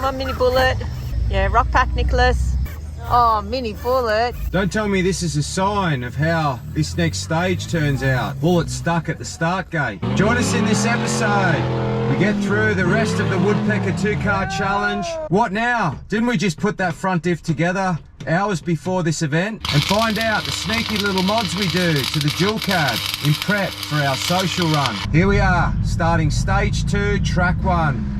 Come on, Mini Bullet. Yeah, rock pack, Nicholas. Oh, Mini Bullet. Don't tell me this is a sign of how this next stage turns out. Bullet stuck at the start gate. Join us in this episode. We get through the rest of the Woodpecker 2-car challenge. What now? Didn't we just put that front diff together hours before this event? And find out the sneaky little mods we do to the dual cab in prep for our social run. Here we are, starting stage 2, track 1.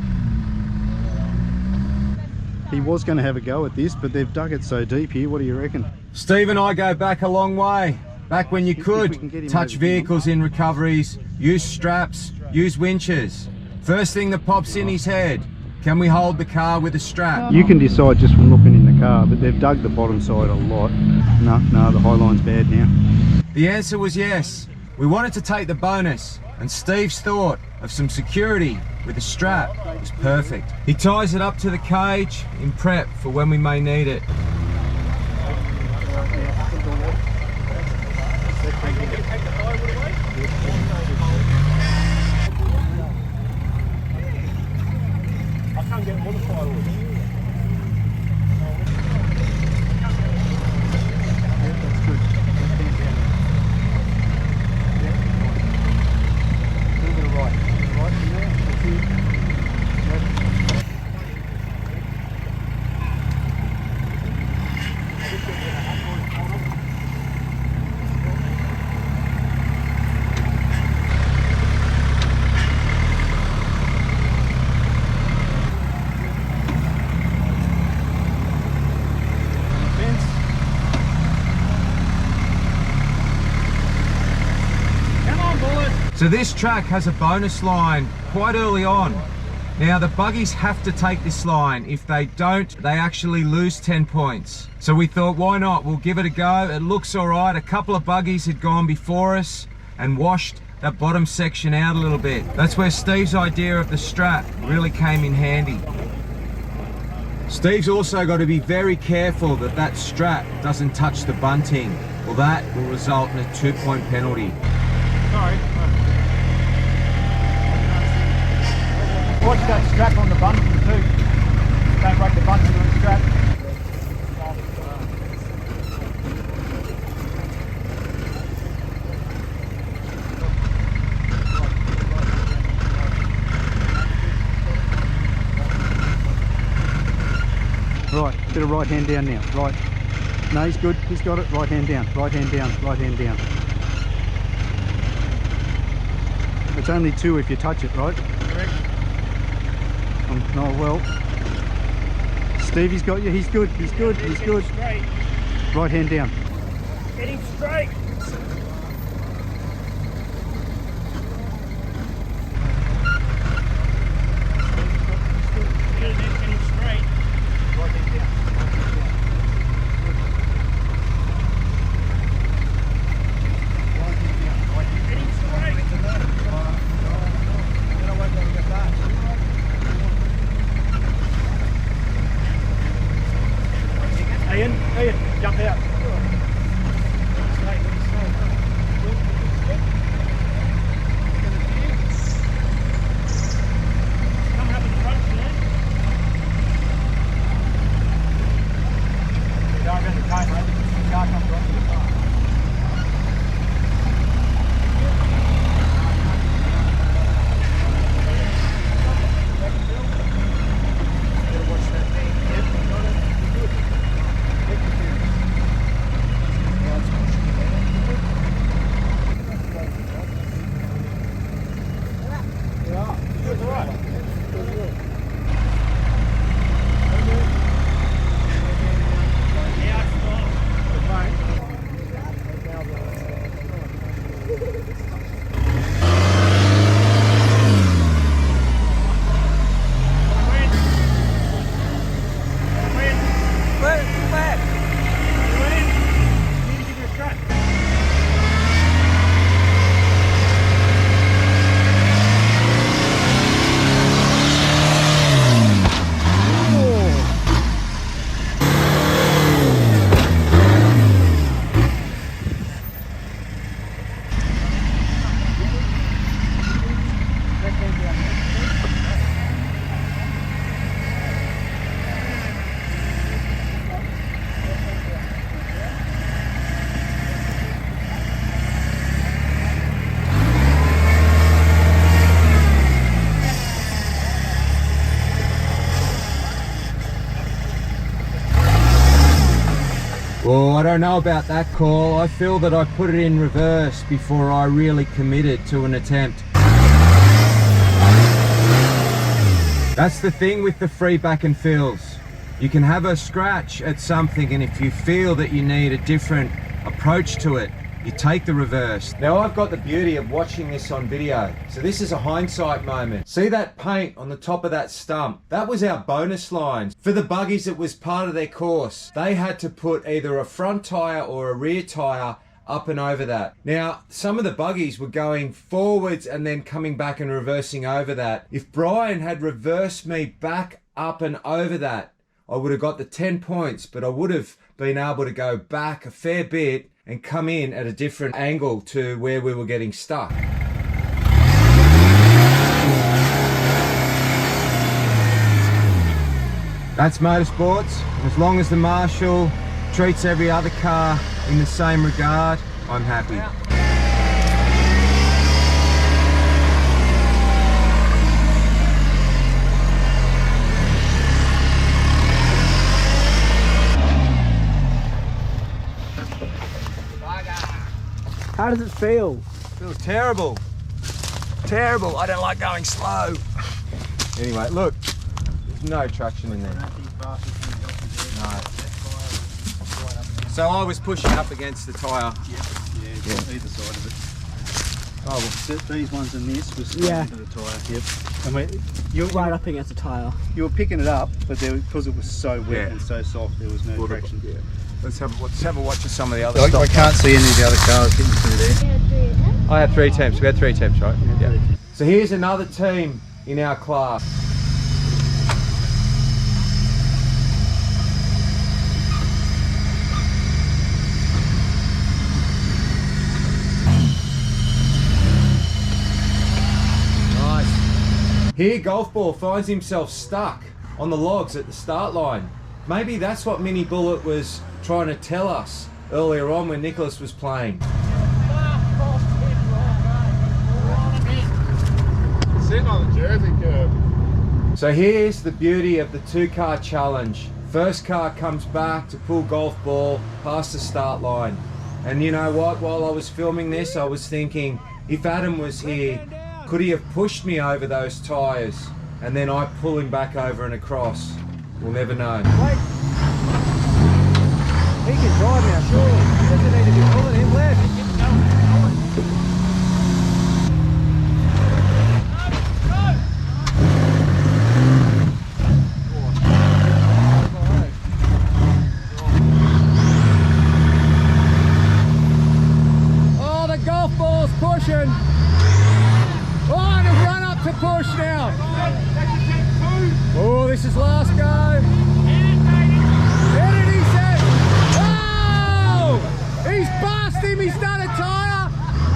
He was going to have a go at this, but they've dug it so deep here. What do you reckon? Steve and I go back a long way. Back when you could touch vehicles in recoveries, use straps, use winches. First thing that pops in his head, can we hold the car with a strap? You can decide just from looking in the car, but they've dug the bottom side a lot. No, the high line's bad now. The answer was yes. We wanted to take the bonus, and Steve's thought of some security with a strap was perfect. He ties it up to the cage in prep for when we may need it. I can't get all the firewood. That's good. A little bit of right. Right in there. That's it. So this track has a bonus line quite early on. Now the buggies have to take this line. If they don't, they actually lose 10 points. So we thought, why not? We'll give it a go. It looks all right. A couple of buggies had gone before us and washed that bottom section out a little bit. That's where Steve's idea of the strap really came in handy. Steve's also got to be very careful that that strap doesn't touch the bunting, or that will result in a 2-point penalty. Sorry. Watch that strap on the bunting too. Don't break the bunting on the strap. Right, bit of right hand down now. Right. No, he's good. He's got it. Right hand down. Right hand down. Right hand down. It's only 2 if you touch it, right? Correct. Oh, well. Stevie's got you. He's good. He's good. He's good. Straight. Right hand down. Get him straight. Get him straight. Right hand down. Ian, jump out. Come up in front, man. Don't get the car, mate. The car comes right to the car. I don't know about that call. I feel that I put it in reverse before I really committed to an attempt. That's the thing with the free back and fills. You can have a scratch at something, and if you feel that you need a different approach to it, you take the reverse. Now I've got the beauty of watching this on video. So this is a hindsight moment. See that paint on the top of that stump? That was our bonus line. For the buggies, it was part of their course. They had to put either a front tyre or a rear tyre up and over that. Now, some of the buggies were going forwards and then coming back and reversing over that. If Brian had reversed me back up and over that, I would have got the 10 points, but I would have been able to go back a fair bit and come in at a different angle to where we were getting stuck. That's motorsports. As long as the marshal treats every other car in the same regard, I'm happy. How does it feel? Feels terrible. Terrible. I don't like going slow. Anyway, look, there's no traction in there. No. So I was pushing up against the tyre. Yeah, either side of it. Oh, well. These ones and this was stuck into the tyre. Yep. And you're Right up against the tyre. You were picking it up, but because it was so wet and so soft, there was no traction. Yeah. Let's have a watch of some of the other I stuff. can't see any of the other cars getting through there. I had 3 attempts. We had 3 attempts, right? Yeah. So here's another team in our class. Nice. Here, Golf Ball finds himself stuck on the logs at the start line. Maybe that's what Mini Bullet was trying to tell us earlier on when Nicholas was playing. Sitting on the Jersey curb. So here's the beauty of the 2-car challenge. First car comes back to pull Golf Ball past the start line. And you know what, while I was filming this, I was thinking, if Adam was here, could he have pushed me over those tyres and then I pull him back over and across? We'll never know. He can drive now, surely. He doesn't need to be pulling him left. Oh, the Golf Ball's pushing. Oh, and a run up to push now. Oh, this is last go. Hit it, he said. Oh! He's past him, he's done a tyre.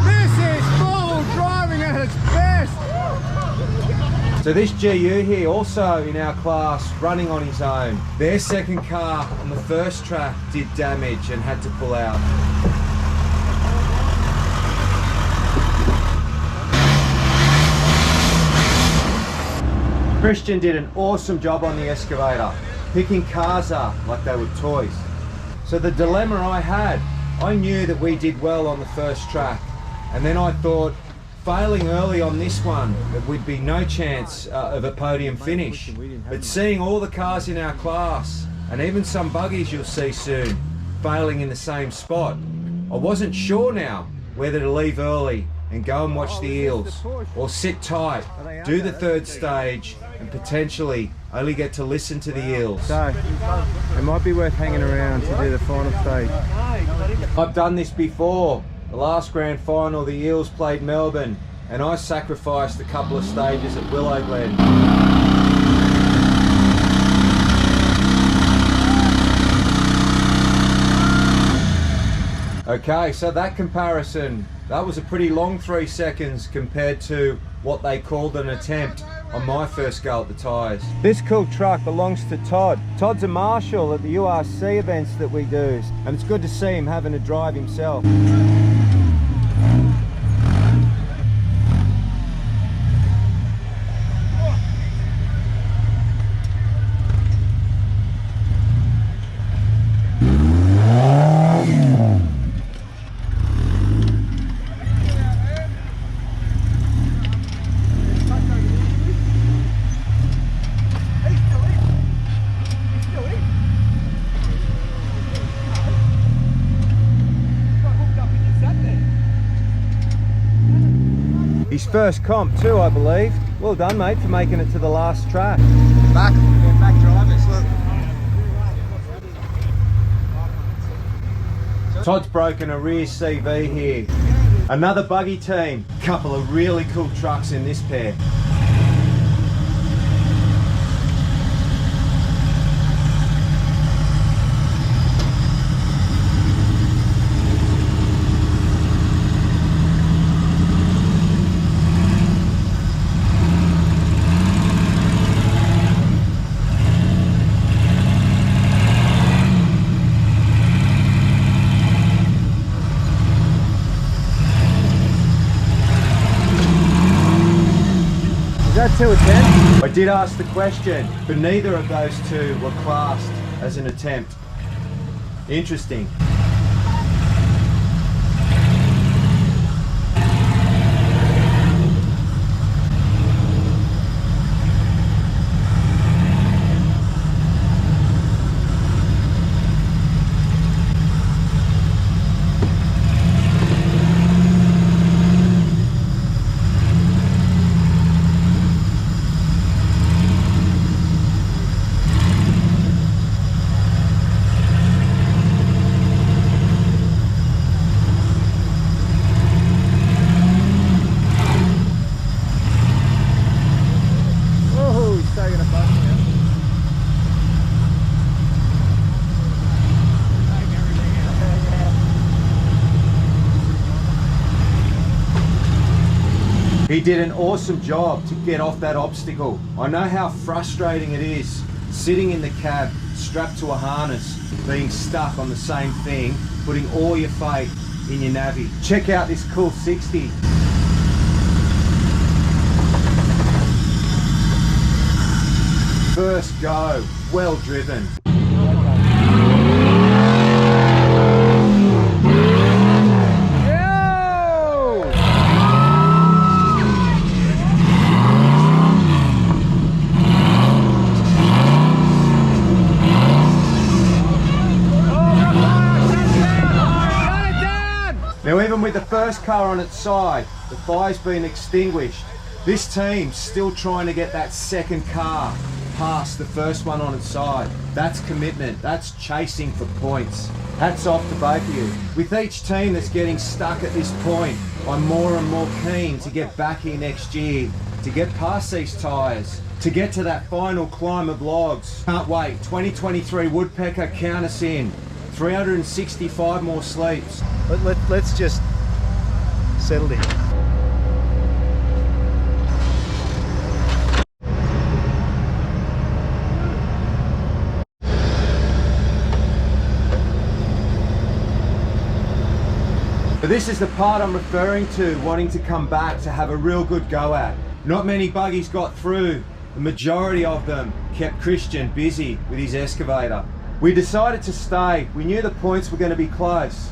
This is full driving at its best. So this GU here, also in our class, running on his own. Their second car on the first track did damage and had to pull out. Christian did an awesome job on the excavator, picking cars up like they were toys. So the dilemma I had, I knew that we did well on the first track, and then I thought, failing early on this one, that we'd be no chance of a podium finish. But seeing all the cars in our class, and even some buggies you'll see soon, failing in the same spot, I wasn't sure now whether to leave early and go and watch the eels, or sit tight, do the third stage, and potentially only get to listen to the eels. So, it might be worth hanging around to do the final stage. I've done this before. The last grand final, the eels played Melbourne, and I sacrificed a couple of stages at Willow Glen. Okay, so that comparison, that was a pretty long 3 seconds compared to what they called an attempt on my first go at the tyres. This cool truck belongs to Todd. Todd's a marshal at the URC events that we do, and it's good to see him having a drive himself. His first comp too, I believe. Well done, mate, for making it to the last track. Back drivers, look. Todd's broken a rear CV here. Another buggy team. Couple of really cool trucks in this pair. Is that 2 attempts? I did ask the question, but neither of those two were classed as an attempt. Interesting. He did an awesome job to get off that obstacle. I know how frustrating it is sitting in the cab, strapped to a harness, being stuck on the same thing, putting all your faith in your navvy. Check out this cool 60. First go, well driven. Now even with the first car on its side, the fire's been extinguished. This team's still trying to get that second car past the first one on its side. That's commitment, that's chasing for points. Hats off to both of you. With each team that's getting stuck at this point, I'm more and more keen to get back here next year, to get past these tyres, to get to that final climb of logs. Can't wait, 2023 Woodpecker, count us in. 365 more sleeps. Let's just settle in. But this is the part I'm referring to, wanting to come back to have a real good go at. Not many buggies got through. The majority of them kept Christian busy with his excavator. We decided to stay. We knew the points were going to be close.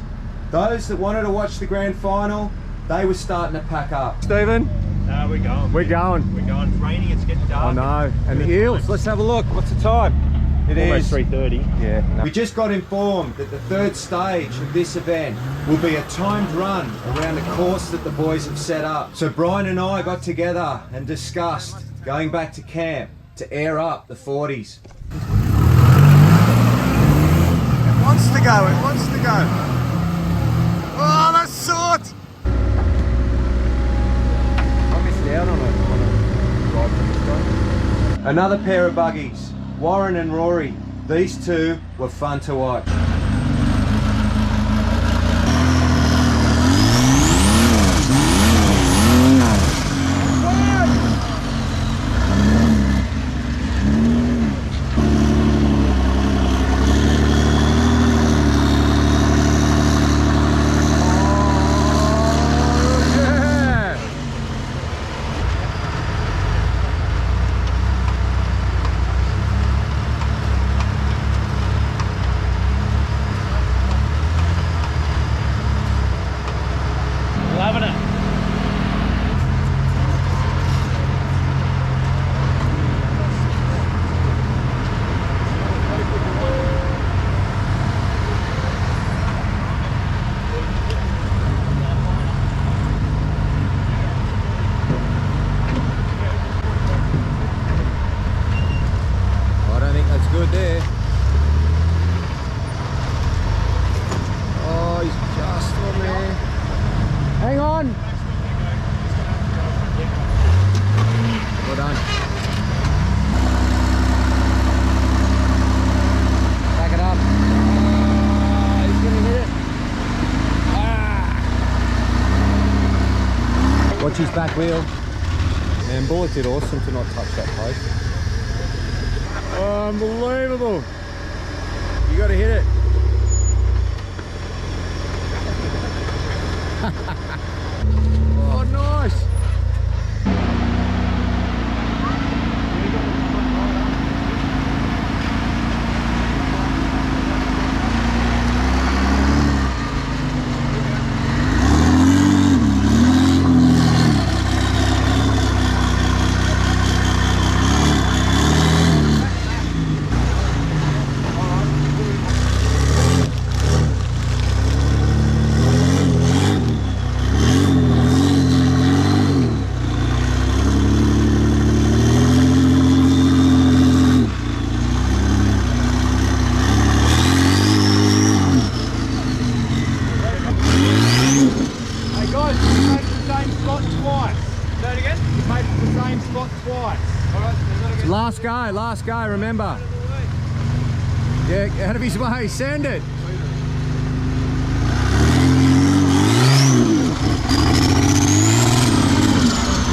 Those that wanted to watch the grand final, they were starting to pack up. Stephen? We're going. We're going. We're going. It's raining, it's getting dark. I know. And the eels. Let's have a look. What's the time? It Almost is 3:30. Yeah. No. We just got informed that the third stage of this event will be a timed run around a course that the boys have set up. So Brian and I got together and discussed going back to camp to air up the 40s. It wants to go, it wants to go. Oh, that's short! I missed out on a ride from this guy. Another pair of buggies, Warren and Rory. These two were fun to watch. back wheel. And Bullet did awesome to not touch that post. Unbelievable. You got to hit it. Oh, nice. Last guy, remember. Yeah, out of his way, send it.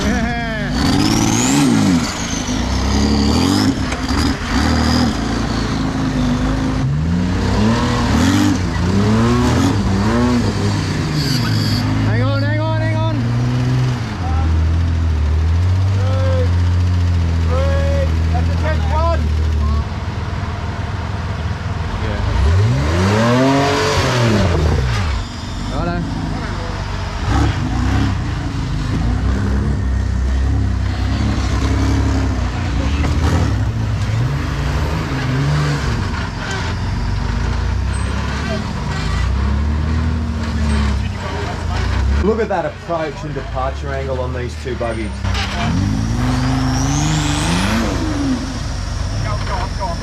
Yeah. Hang on, hang on, hang on. 1, 2, 3, that's the 10th one. Righto. Look at that approach and departure angle on these two buggies. Go on.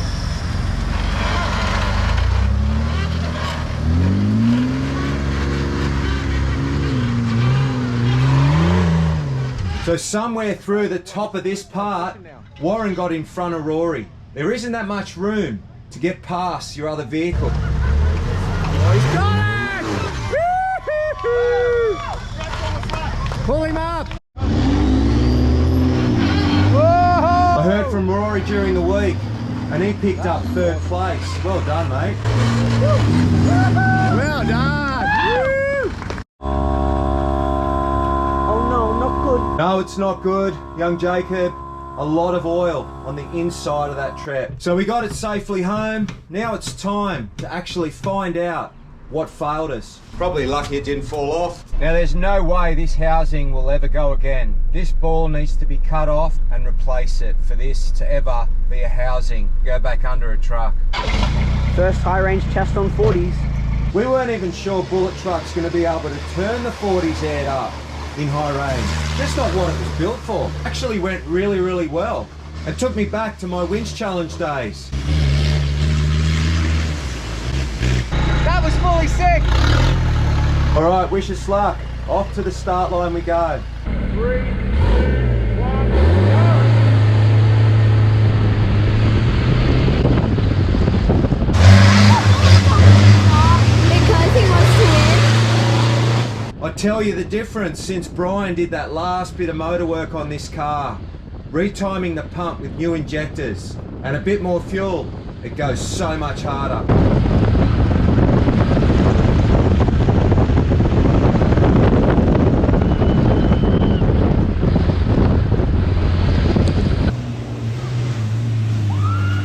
So somewhere through the top of this part, Warren got in front of Rory. There isn't that much room to get past your other vehicle. Oh, he's got it! Pull him up! Whoa! I heard from Rory during the week and he picked up 3rd place. Well done, mate. Well done! Oh no, not good. No, it's not good, young Jacob. A lot of oil on the inside of that trap. So we got it safely home. Now it's time to actually find out what failed us. Probably lucky it didn't fall off. Now there's no way this housing will ever go again. This ball needs to be cut off and replace it for this to ever be a housing. Go back under a truck. First high range test on 40s. We weren't even sure Bullet Truck's going to be able to turn the 40s head up in high range. Just not what it was built for. Actually went really, really well. It took me back to my winch challenge days. That was fully sick. All right, wish us luck. Off to the start line we go. 3, 2, 1, Because he wants to win. I tell you the difference since Brian did that last bit of motor work on this car. Retiming the pump with new injectors and a bit more fuel, it goes so much harder.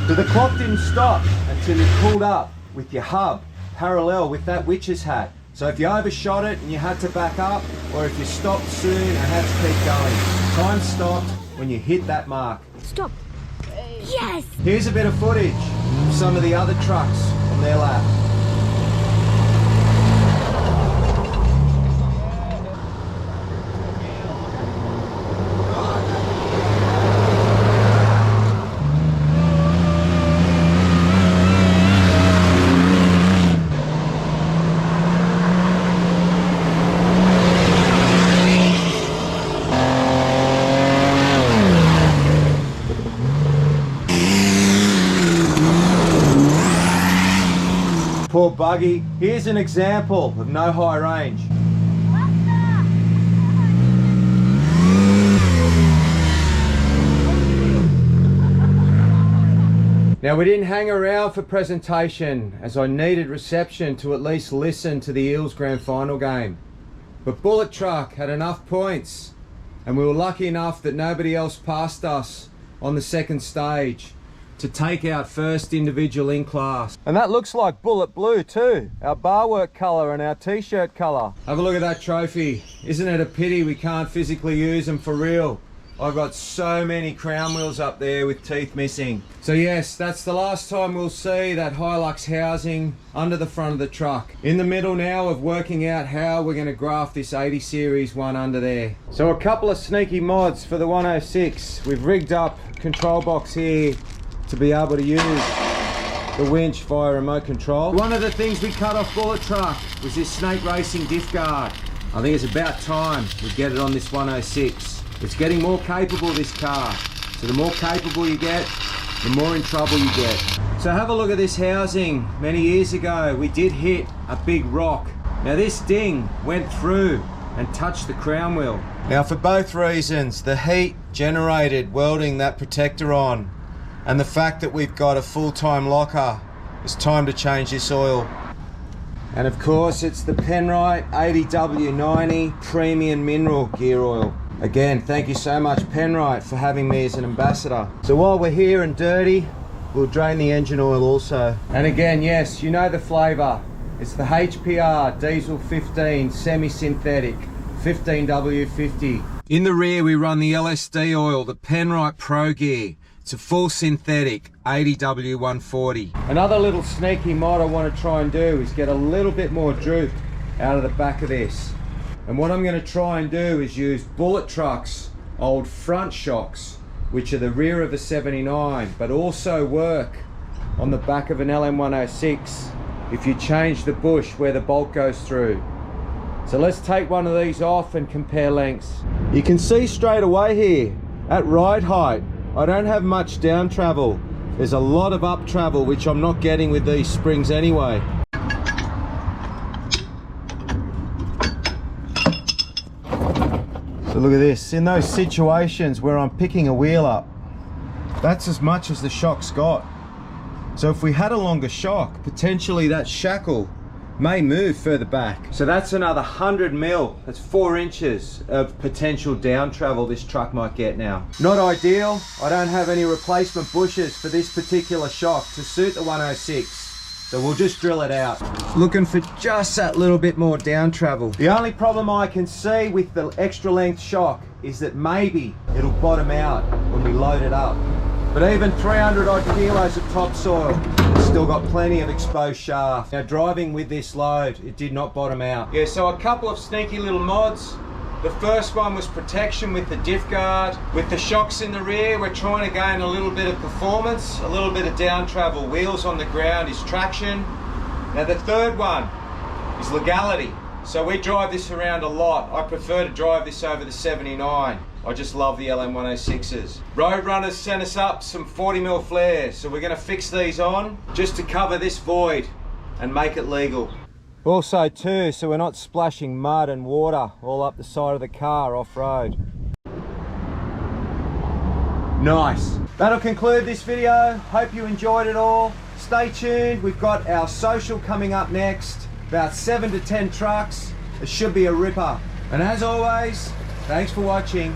So the clock didn't stop until you pulled up with your hub parallel with that witch's hat. So if you overshot it and you had to back up, or if you stopped soon and had to keep going, time stopped when you hit that mark. Stop. Yes! Here's a bit of footage of some of the other trucks on their lap. Poor buggy. Here's an example of no high range. Now we didn't hang around for presentation as I needed reception to at least listen to the Eels Grand Final game. But Bullet Truck had enough points and we were lucky enough that nobody else passed us on the second stage to take out first individual in class. And that looks like Bullet Blue too, our bar work colour and our t-shirt colour. Have a look at that trophy. Isn't it a pity we can't physically use them for real? I've got so many crown wheels up there with teeth missing. So yes, that's the last time we'll see that Hilux housing under the front of the truck. In the middle now of working out how we're going to graft this 80 series one under there. So a couple of sneaky mods for the 106. We've rigged up a control box here to be able to use the winch via remote control. One of the things we cut off Bullet Truck was this Snake Racing diff guard. I think it's about time we get it on this 106. It's getting more capable, this car. So the more capable you get, the more in trouble you get. So have a look at this housing. Many years ago, we did hit a big rock. Now this ding went through and touched the crown wheel. Now for both reasons, the heat generated welding that protector on and the fact that we've got a full-time locker, it's time to change this oil. And of course, it's the Penrite 80W90 Premium Mineral Gear Oil. Again, thank you so much Penrite for having me as an ambassador. So while we're here and dirty, we'll drain the engine oil also. And again, yes, you know the flavour. It's the HPR Diesel 15 semi-synthetic 15W50. In the rear we run the LSD oil, the Penrite Pro Gear. It's a full synthetic 80W140. Another little sneaky mod I want to try and do is get a little bit more droop out of the back of this. And what I'm going to try and do is use Bullet Truck's old front shocks, which are the rear of a 79, but also work on the back of an LM106 if you change the bush where the bolt goes through. So let's take one of these off and compare lengths. You can see straight away here, at ride height, I don't have much down travel. There's a lot of up travel, which I'm not getting with these springs anyway. So look at this, in those situations where I'm picking a wheel up, that's as much as the shock's got. So if we had a longer shock, potentially that shackle may move further back. So that's another 100 mil, that's 4 inches of potential down travel this truck might get now. Not ideal, I don't have any replacement bushes for this particular shock to suit the 106. So we'll just drill it out. Looking for just that little bit more down travel. The only problem I can see with the extra length shock is that maybe it'll bottom out when we load it up. But even 300 odd kilos of topsoil, it's still got plenty of exposed shaft. Now driving with this load, it did not bottom out. Yeah, so a couple of sneaky little mods. The first one was protection with the diff guard. With the shocks in the rear, we're trying to gain a little bit of performance, a little bit of down travel. Wheels on the ground is traction. Now the third one is legality. So we drive this around a lot. I prefer to drive this over the 79. I just love the LM106s. Roadrunners sent us up some 40mm flares, so we're going to fix these on just to cover this void and make it legal. Also too, so we're not splashing mud and water all up the side of the car off-road. Nice. That'll conclude this video. Hope you enjoyed it all. Stay tuned, we've got our social coming up next. About 7 to 10 trucks. It should be a ripper. And as always, thanks for watching.